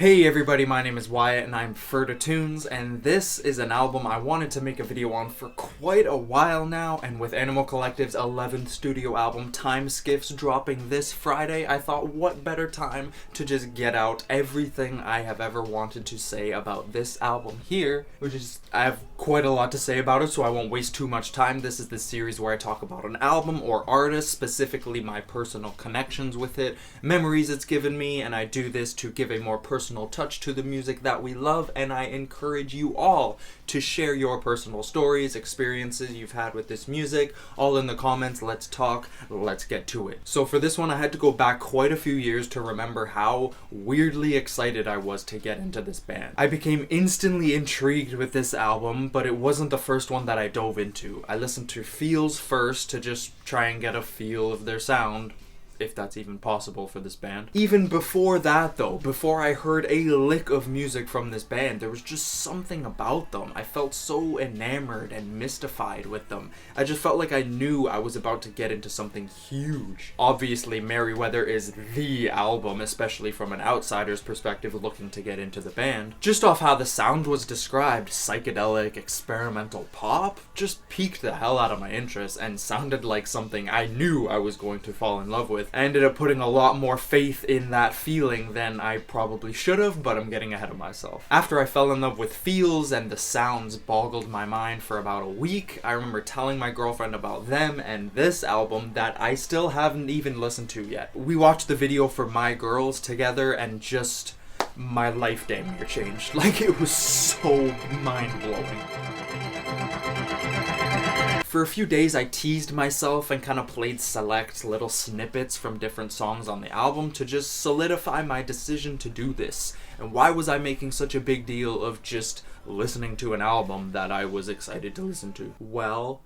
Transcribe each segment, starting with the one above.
Hey everybody, my name is Wyatt and I'm Ferda Tunes, and this is an album I wanted to make a video on for quite a while now, and with Animal Collective's 11th studio album, Time Skiffs, dropping this Friday, I thought what better time to just get out everything I have ever wanted to say about this album here, which is, I have quite a lot to say about it, so I won't waste too much time. This is the series where I talk about an album or artist, specifically my personal connections with it, memories it's given me, and I do this to give a more personal touch to the music that we love, and I encourage you all to share your personal stories, experiences you've had with this music, all in the comments. Let's talk, let's get to it. So for this one, I had to go back quite a few years to remember how weirdly excited I was to get into this band. I became instantly intrigued with this album, but it wasn't the first one that I dove into. I listened to Feels first to just try and get a feel of their sound, if that's even possible for this band. Even before that though, before I heard a lick of music from this band, there was just something about them. I felt so enamored and mystified with them. I just felt like I knew I was about to get into something huge. Obviously, Merriweather is the album, especially from an outsider's perspective looking to get into the band. Just off how the sound was described, psychedelic, experimental pop, just piqued the hell out of my interest and sounded like something I knew I was going to fall in love with. I ended up putting a lot more faith in that feeling than I probably should have, but I'm getting ahead of myself. After I fell in love with Feels and the sounds boggled my mind for about a week, I remember telling my girlfriend about them and this album that I still haven't even listened to yet. We watched the video for My Girls together and just my life damn near changed. Like, it was so mind-blowing. For a few days I teased myself and kind of played select little snippets from different songs on the album to just solidify my decision to do this. And why was I making such a big deal of just listening to an album that I was excited to listen to? Well,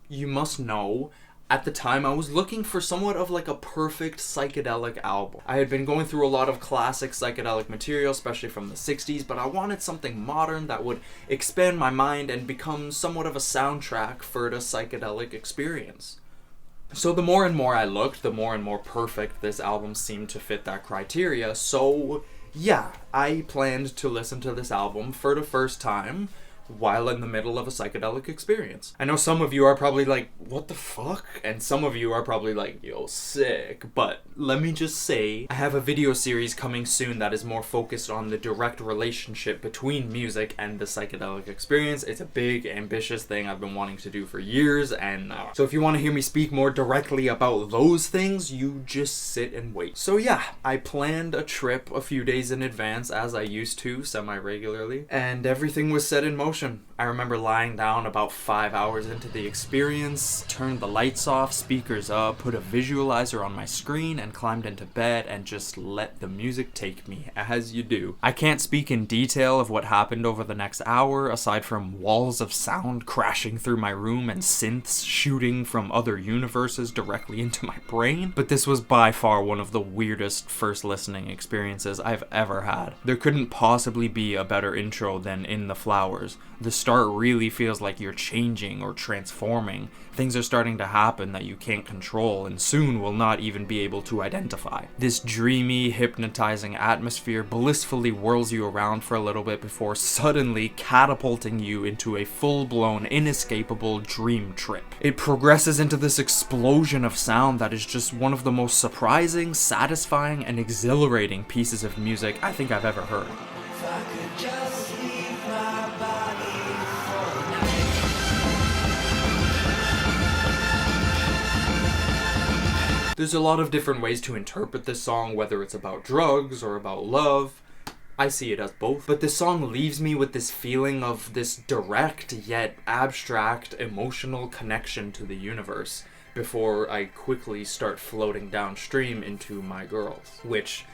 you must know, at the time, I was looking for somewhat of like a perfect psychedelic album. I had been going through a lot of classic psychedelic material, especially from the 60s, but I wanted something modern that would expand my mind and become somewhat of a soundtrack for the psychedelic experience. So the more and more I looked, the more and more perfect this album seemed to fit that criteria. So yeah, I planned to listen to this album for the first time while in the middle of a psychedelic experience. I know some of you are probably like, what the fuck? And some of you are probably like, yo, sick. But let me just say, I have a video series coming soon that is more focused on the direct relationship between music and the psychedelic experience. It's a big, ambitious thing I've been wanting to do for years, and so if you want to hear me speak more directly about those things, you just sit and wait. So yeah, I planned a trip a few days in advance, as I used to semi-regularly, and everything was set in motion. I remember lying down about 5 hours into the experience, turned the lights off, speakers up, put a visualizer on my screen, and climbed into bed and just let the music take me, as you do. I can't speak in detail of what happened over the next hour, aside from walls of sound crashing through my room and synths shooting from other universes directly into my brain, but this was by far one of the weirdest first listening experiences I've ever had. There couldn't possibly be a better intro than In the Flowers. The start really feels like you're changing or transforming. Things are starting to happen that you can't control and soon will not even be able to identify. This dreamy, hypnotizing atmosphere blissfully whirls you around for a little bit before suddenly catapulting you into a full-blown, inescapable dream trip. It progresses into this explosion of sound that is just one of the most surprising, satisfying, and exhilarating pieces of music I think I've ever heard. If I could just leave my body for a night. There's a lot of different ways to interpret this song, whether it's about drugs or about love. I see it as both, but this song leaves me with this feeling of this direct yet abstract emotional connection to the universe before I quickly start floating downstream into My Girls, which,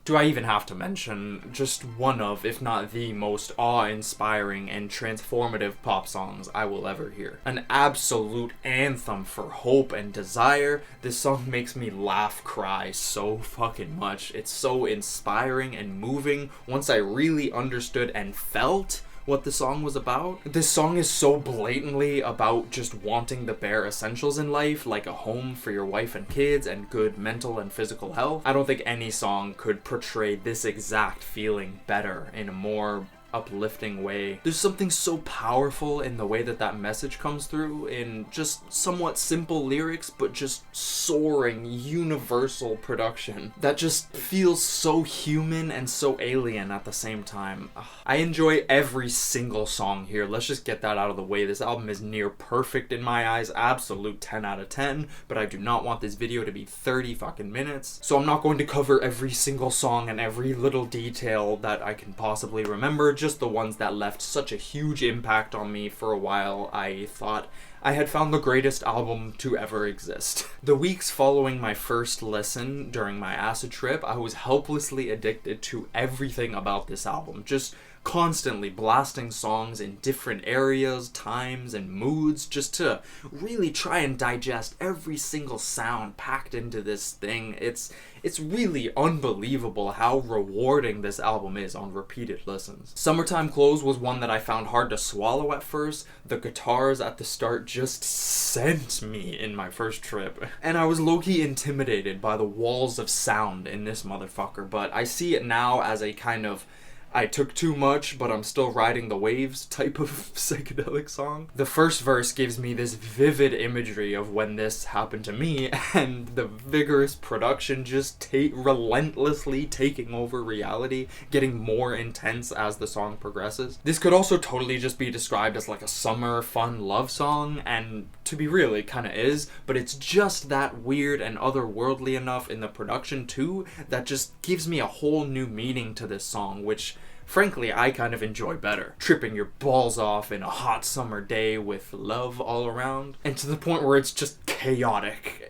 do I even have to mention, just one of, if not the most awe-inspiring and transformative pop songs I will ever hear. An absolute anthem for hope and desire. This song makes me laugh, cry so fucking much. It's so inspiring and moving once I really understood and felt what the song was about. This song is so blatantly about just wanting the bare essentials in life, like a home for your wife and kids and good mental and physical health. I don't think any song could portray this exact feeling better in a more uplifting way. There's something so powerful in the way that message comes through in just somewhat simple lyrics, but just soaring universal production that just feels so human and so alien at the same time. I enjoy every single song here. Let's just get that out of the way. This album is near perfect in my eyes, absolute 10 out of 10, but I do not want this video to be 30 fucking minutes, so I'm not going to cover every single song and every little detail that I can possibly remember, just the ones that left such a huge impact on me. For a while, I thought I had found the greatest album to ever exist. The weeks following my first listen during my acid trip, I was helplessly addicted to everything about this album, just constantly blasting songs in different areas, times, and moods, just to really try and digest every single sound packed into this thing. It's really unbelievable how rewarding this album is on repeated listens. Summertime Clothes was one that I found hard to swallow at first. The guitars at the start just sent me in my first trip, and I was low-key intimidated by the walls of sound in this motherfucker, but I see it now as a kind of I took too much, but I'm still riding the waves type of psychedelic song. The first verse gives me this vivid imagery of when this happened to me, and the vigorous production just relentlessly taking over reality, getting more intense as the song progresses. This could also totally just be described as like a summer fun love song, and to be real, it kind of is, but it's just that weird and otherworldly enough in the production too that just gives me a whole new meaning to this song, which frankly, I kind of enjoy better. Tripping your balls off in a hot summer day with love all around, and to the point where it's just chaotic.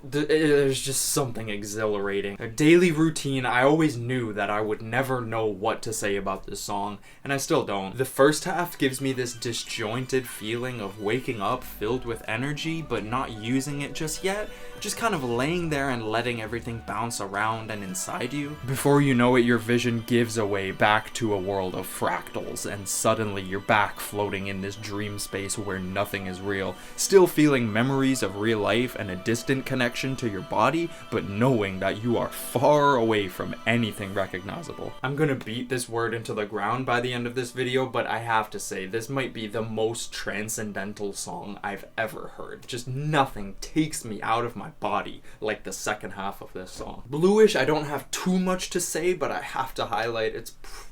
There's just something exhilarating. A daily routine. I always knew that I would never know what to say about this song, and I still don't. The first half gives me this disjointed feeling of waking up filled with energy, but not using it just yet. Just kind of laying there and letting everything bounce around and inside you. Before you know it, your vision gives away back to a world of fractals, and suddenly you're back floating in this dream space where nothing is real, still feeling memories of real life and a distant connection to your body, but knowing that you are far away from anything recognizable. I'm gonna beat this word into the ground by the end of this video, but I have to say, this might be the most transcendental song I've ever heard. Just nothing takes me out of my body like the second half of this song. Bluish, I don't have too much to say, but I have to highlight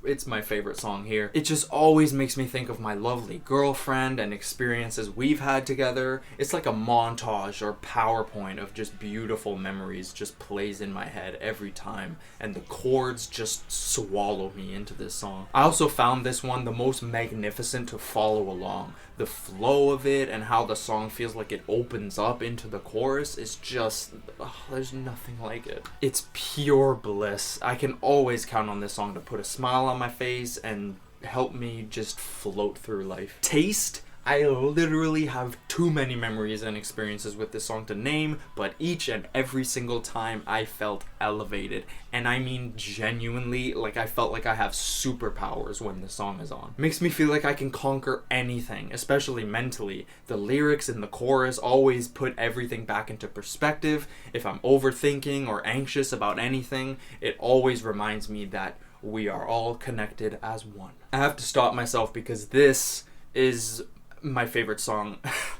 it's my favorite song here. It just always makes me think of my lovely girlfriend and experiences we've had together. It's like a montage or PowerPoint of just beautiful memories just plays in my head every time, and the chords just swallow me into this song. I also found this one the most magnificent to follow along. The flow of it and how the song feels like it opens up into the chorus is just, there's nothing like it. It's pure bliss. I can always count on this song to put a smile on my face and help me just float through life. Taste, I literally have too many memories and experiences with this song to name, but each and every single time I felt elevated. And I mean genuinely, like I felt like I have superpowers when the song is on. Makes me feel like I can conquer anything, especially mentally. The lyrics in the chorus always put everything back into perspective. If I'm overthinking or anxious about anything, it always reminds me that we are all connected as one. I have to stop myself because this is my favorite song.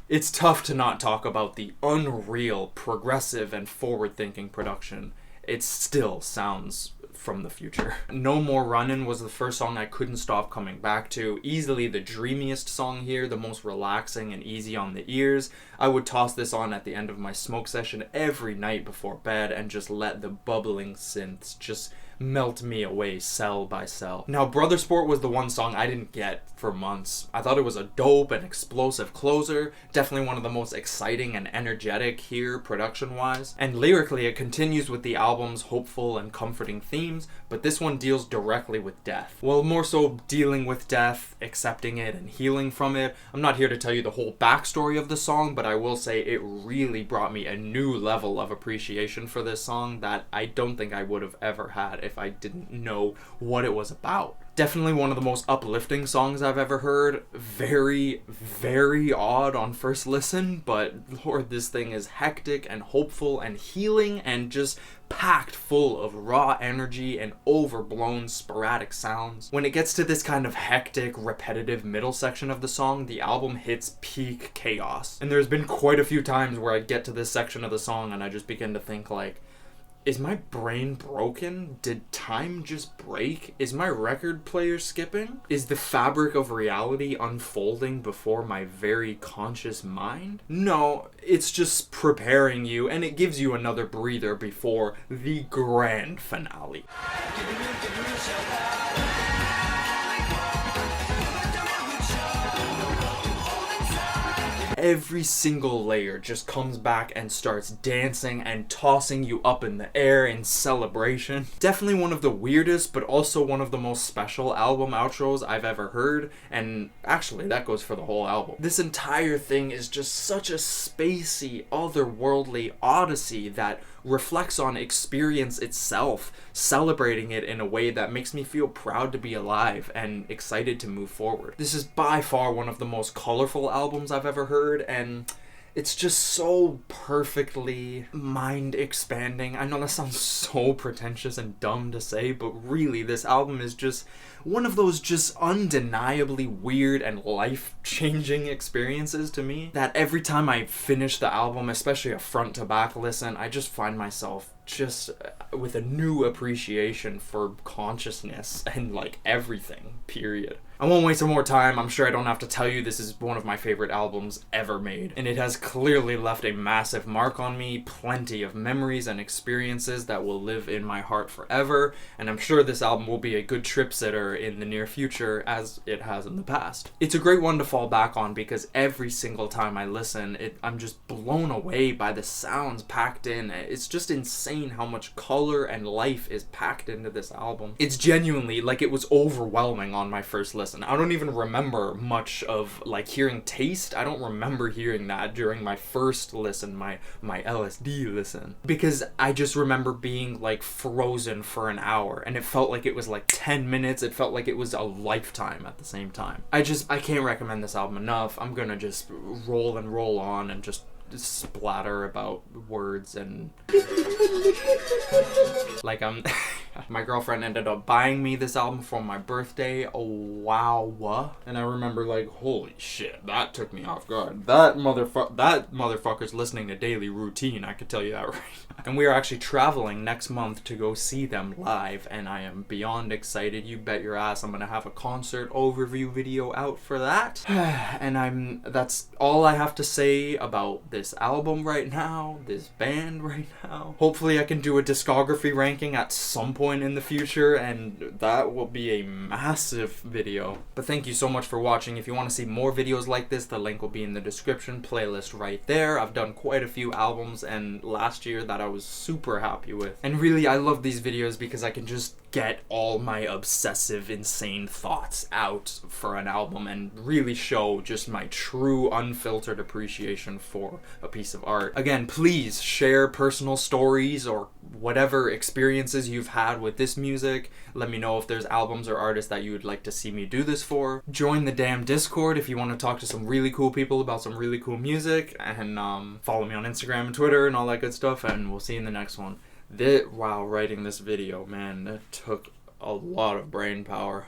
It's tough to not talk about the unreal, progressive, and forward-thinking production. It still sounds from the future. No More Runnin' was the first song I couldn't stop coming back to. Easily the dreamiest song here, the most relaxing and easy on the ears. I would toss this on at the end of my smoke session every night before bed and just let the bubbling synths just melt me away cell by cell. Now, Brother Sport was the one song I didn't get for months. I thought it was a dope and explosive closer, definitely one of the most exciting and energetic here production-wise. And lyrically, it continues with the album's hopeful and comforting themes, but this one deals directly with death. Well, more so dealing with death, accepting it, and healing from it. I'm not here to tell you the whole backstory of the song, but I will say it really brought me a new level of appreciation for this song that I don't think I would have ever had if I didn't know what it was about. Definitely one of the most uplifting songs I've ever heard. Very, very odd on first listen, but Lord, this thing is hectic and hopeful and healing and just packed full of raw energy and overblown sporadic sounds. When it gets to this kind of hectic, repetitive middle section of the song, the album hits peak chaos. And there's been quite a few times where I get to this section of the song and I just begin to think like, is my brain broken? Did time just break? Is my record player skipping? Is the fabric of reality unfolding before my very conscious mind? No, it's just preparing you, and it gives you another breather before the grand finale. Every single layer just comes back and starts dancing and tossing you up in the air in celebration. Definitely one of the weirdest, but also one of the most special album outros I've ever heard, and actually that goes for the whole album. This entire thing is just such a spacey, otherworldly odyssey that reflects on experience itself, celebrating it in a way that makes me feel proud to be alive and excited to move forward. This is by far one of the most colorful albums I've ever heard, and it's just so perfectly mind-expanding. I know that sounds so pretentious and dumb to say, but really, this album is just one of those just undeniably weird and life-changing experiences to me, that every time I finish the album, especially a front-to-back listen, I just find myself just with a new appreciation for consciousness and like everything, period. I won't waste some more time. I'm sure I don't have to tell you this is one of my favorite albums ever made, and it has clearly left a massive mark on me, plenty of memories and experiences that will live in my heart forever, and I'm sure this album will be a good trip sitter in the near future as it has in the past. It's a great one to fall back on because every single time I listen, I'm just blown away by the sounds packed in. It's just insane how much color and life is packed into this album. It's genuinely like it was overwhelming on my first listen. I don't even remember much of like hearing taste. I don't remember hearing that during my first listen, my LSD listen, because I just remember being like frozen for an hour, and it felt like it was like 10 minutes. It felt like it was a lifetime at the same time. I can't recommend this album enough. I'm gonna just roll on and just splatter about words and like my girlfriend ended up buying me this album for my birthday. Oh wow. And I remember like, holy shit, that took me off guard. That motherfucker's listening to Daily Routine, I could tell you that right now. And we are actually traveling next month to go see them live, and I am beyond excited. You bet your ass I'm gonna have a concert overview video out for that. And that's all I have to say about this album right now, this band right now. Hopefully I can do a discography ranking at some point in the future, and that will be a massive video. But thank you so much for watching. If you want to see more videos like this, the link will be in the description, playlist right there. I've done quite a few albums and last year that I was super happy with. And really, I love these videos because I can just get all my obsessive, insane thoughts out for an album and really show just my true, unfiltered appreciation for a piece of art. Again, please share personal stories or whatever experiences you've had with this music. Let me know if there's albums or artists that you would like to see me do this for. Join the damn Discord if you want to talk to some really cool people about some really cool music, and follow me on Instagram and Twitter and all that good stuff, and we'll see you in the next one. While writing this video, man, that took a lot of brain power.